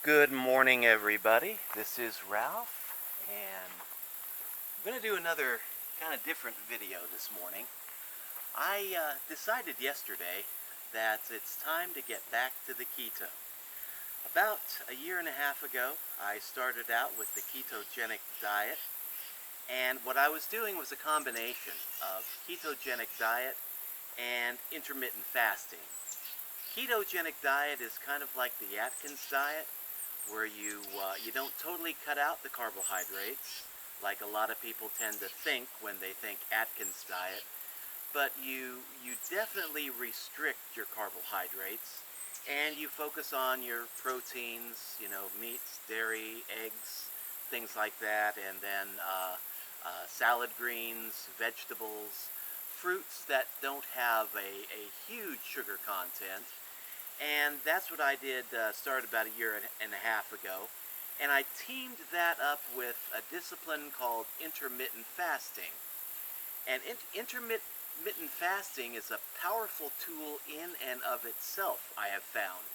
Good morning, everybody. This is Ralph, and I'm going to do another kind of different video this morning. I decided yesterday that it's time to get back to the keto. About a year and a half ago, I started out with the ketogenic diet, and what I was doing was a combination of ketogenic diet and intermittent fasting. Ketogenic diet is kind of like the Atkins diet, where you don't totally cut out the carbohydrates like a lot of people tend to think when they think Atkins diet, but you definitely restrict your carbohydrates and you focus on your proteins, meats, dairy, eggs, things like that, and then salad greens, vegetables, fruits that don't have a huge sugar content. And that's what I did, started about a year and a half ago. And I teamed that up with a discipline called intermittent fasting. And intermittent fasting is a powerful tool in and of itself, I have found.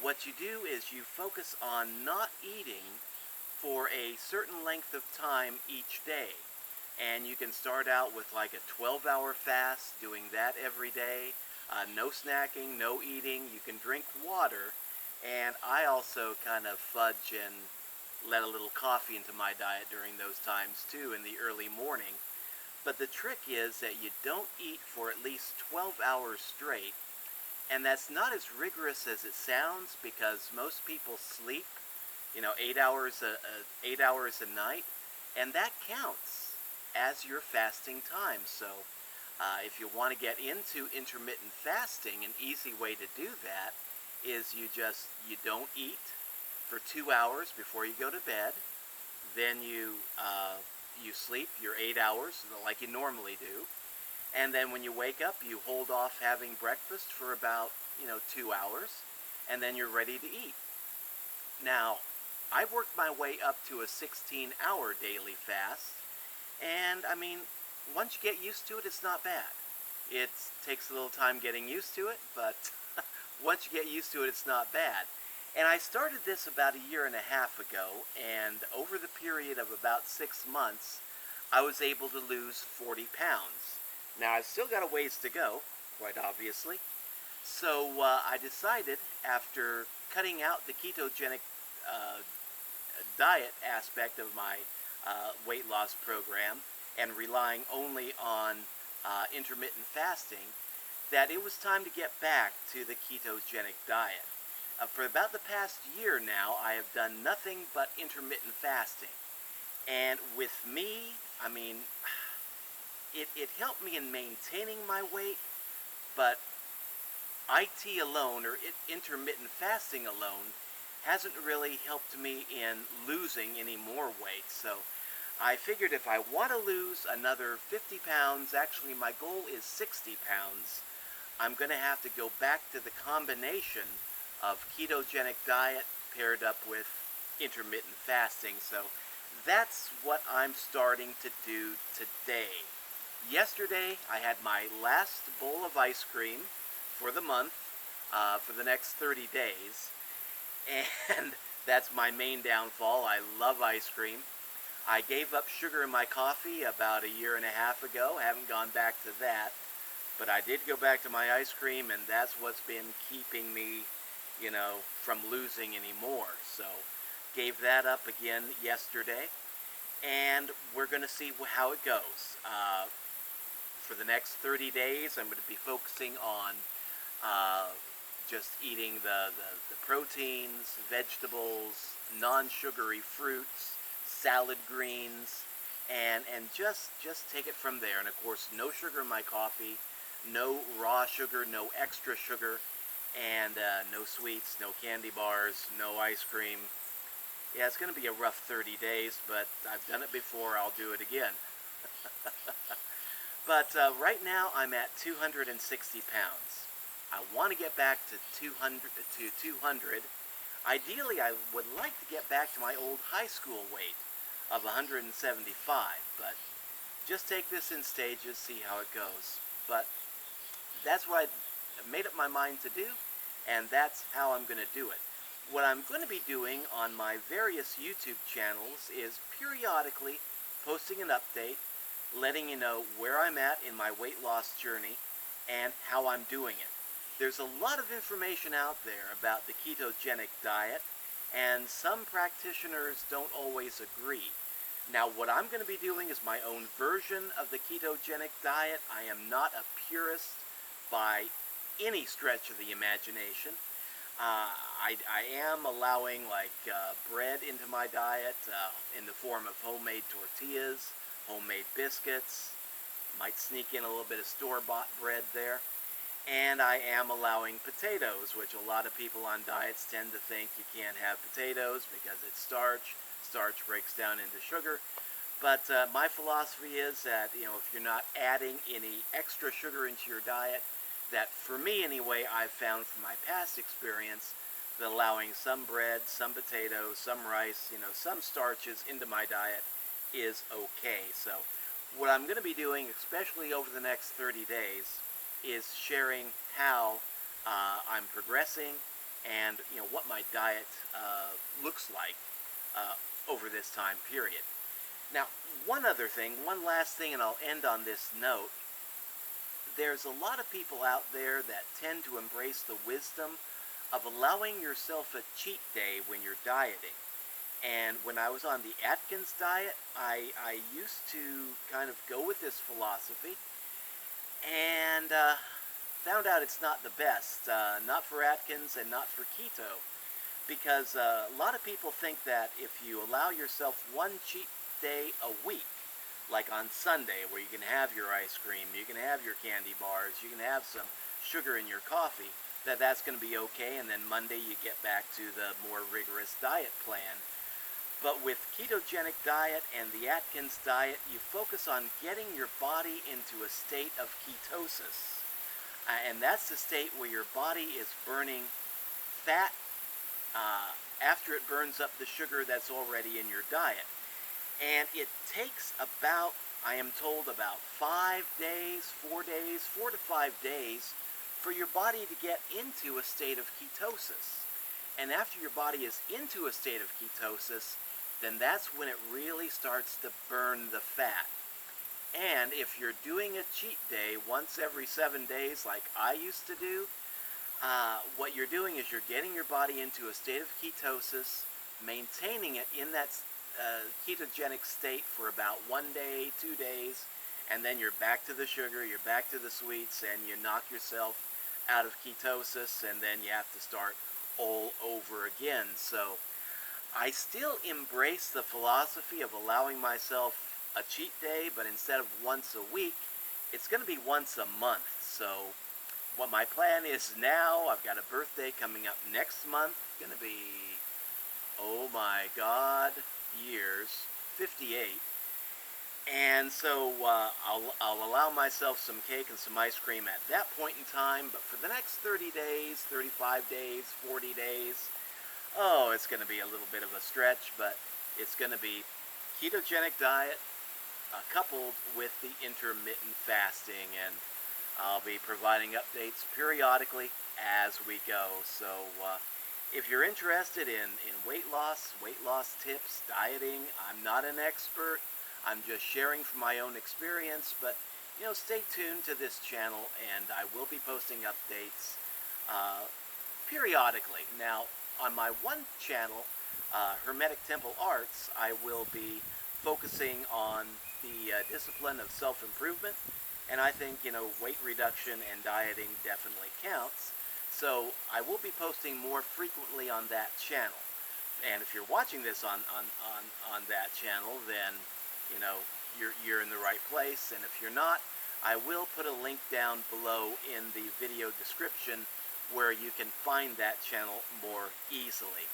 What you do is you focus on not eating for a certain length of time each day. And you can start out with like a 12-hour fast, doing that every day. No snacking, no eating. You can drink water. And I also kind of fudge and let a little coffee into my diet during those times too in the early morning. But the trick is that you don't eat for at least 12 hours straight. And that's not as rigorous as it sounds, because most people sleep, 8 hours a night. And that counts as your fasting time. So if you want to get into intermittent fasting, an easy way to do that is you don't eat for 2 hours before you go to bed. Then you sleep your 8 hours like you normally do, and then when you wake up, you hold off having breakfast for about 2 hours, and then you're ready to eat. Now, I've worked my way up to a 16-hour daily fast, and I mean, once you get used to it, it's not bad. It takes a little time getting used to it, but once you get used to it, it's not bad. And I started this about a year and a half ago, and over the period of about 6 months, I was able to lose 40 pounds. Now, I've still got a ways to go, quite obviously. So I decided, after cutting out the ketogenic diet aspect of my weight loss program and relying only on intermittent fasting, that it was time to get back to the ketogenic diet. For about the past year now, I have done nothing but intermittent fasting. And with me, I mean, it helped me in maintaining my weight, but IT alone, or intermittent fasting alone, hasn't really helped me in losing any more weight. So I figured if I want to lose another 50 pounds, actually my goal is 60 pounds, I'm going to have to go back to the combination of ketogenic diet paired up with intermittent fasting. So that's what I'm starting to do today. Yesterday, I had my last bowl of ice cream for the month, for the next 30 days. And that's my main downfall. I love ice cream. I gave up sugar in my coffee about a year and a half ago. I haven't gone back to that. But I did go back to my ice cream, and that's what's been keeping me, from losing anymore. So gave that up again yesterday. And we're going to see how it goes. For the next 30 days, I'm going to be focusing on just eating the proteins, vegetables, non-sugary fruits, salad greens, and just take it from there. And of course, no sugar in my coffee, no raw sugar, no extra sugar, and no sweets, no candy bars, no ice cream. Yeah, it's going to be a rough 30 days, but I've done it before. I'll do it again. But right now, I'm at 260 pounds. I want to get back to 200. Ideally, I would like to get back to my old high school weight of 175, but just take this in stages, see how it goes. But that's what I made up my mind to do, and that's how I'm going to do it. what I'm going to be doing on my various YouTube channels is periodically posting an update, letting you know where I'm at in my weight loss journey and how I'm doing it. There's a lot of information out there about the ketogenic diet, and some practitioners don't always agree. Now, what I'm going to be doing is my own version of the ketogenic diet. I am not a purist by any stretch of the imagination. I am allowing bread into my diet in the form of homemade tortillas, homemade biscuits, might sneak in a little bit of store-bought bread there. And I am allowing potatoes, which a lot of people on diets tend to think you can't have potatoes because it's starch. Starch breaks down into sugar. But my philosophy is that, if you're not adding any extra sugar into your diet, that for me anyway, I've found from my past experience that allowing some bread, some potatoes, some rice, some starches into my diet is okay. So what I'm going to be doing, especially over the next 30 days, is sharing how I'm progressing and what my diet looks like over this time period. Now, one last thing, and I'll end on this note. There's a lot of people out there that tend to embrace the wisdom of allowing yourself a cheat day when you're dieting. And when I was on the Atkins diet, I used to kind of go with this philosophy and found out it's not the best, not for Atkins and not for keto, because a lot of people think that if you allow yourself one cheat day a week, like on Sunday, where you can have your ice cream, you can have your candy bars, you can have some sugar in your coffee, that's going to be okay, and then Monday you get back to the more rigorous diet plan. But with ketogenic diet and the Atkins diet, you focus on getting your body into a state of ketosis. And that's the state where your body is burning fat after it burns up the sugar that's already in your diet. And it takes about, I am told, about 4 to 5 days for your body to get into a state of ketosis. And after your body is into a state of ketosis, then that's when it really starts to burn the fat. And if you're doing a cheat day once every 7 days like I used to do, what you're doing is you're getting your body into a state of ketosis, maintaining it in that ketogenic state for about 1 day, 2 days, and then you're back to the sugar, you're back to the sweets, and you knock yourself out of ketosis, and then you have to start all over again. So I still embrace the philosophy of allowing myself a cheat day, but instead of once a week, it's going to be once a month. So what my plan is now, I've got a birthday coming up next month, going to be, oh my God, years, 58. And so I'll allow myself some cake and some ice cream at that point in time. But for the next 30 days, 35 days, 40 days, it's going to be a little bit of a stretch, but it's going to be ketogenic diet coupled with the intermittent fasting. And I'll be providing updates periodically as we go. So if you're interested in weight loss tips, dieting, I'm not an expert. I'm just sharing from my own experience, but stay tuned to this channel, and I will be posting updates periodically. Now, on my one channel, Hermetic Temple Arts, I will be focusing on the discipline of self-improvement, and I think weight reduction and dieting definitely counts. So I will be posting more frequently on that channel. And if you're watching this on that channel, then you're in the right place. And if you're not, I will put a link down below in the video description where you can find that channel more easily.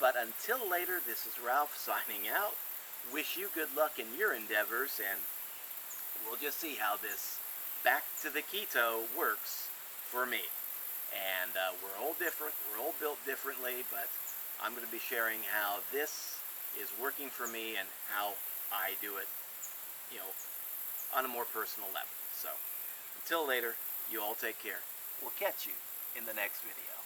But until later, this is Ralph signing out. Wish you good luck in your endeavors, and we'll just see how this back to the keto works for me. And we're all different, we're all built differently, but I'm going to be sharing how this is working for me and how I do it, on a more personal level. So, until later, you all take care. We'll catch you in the next video.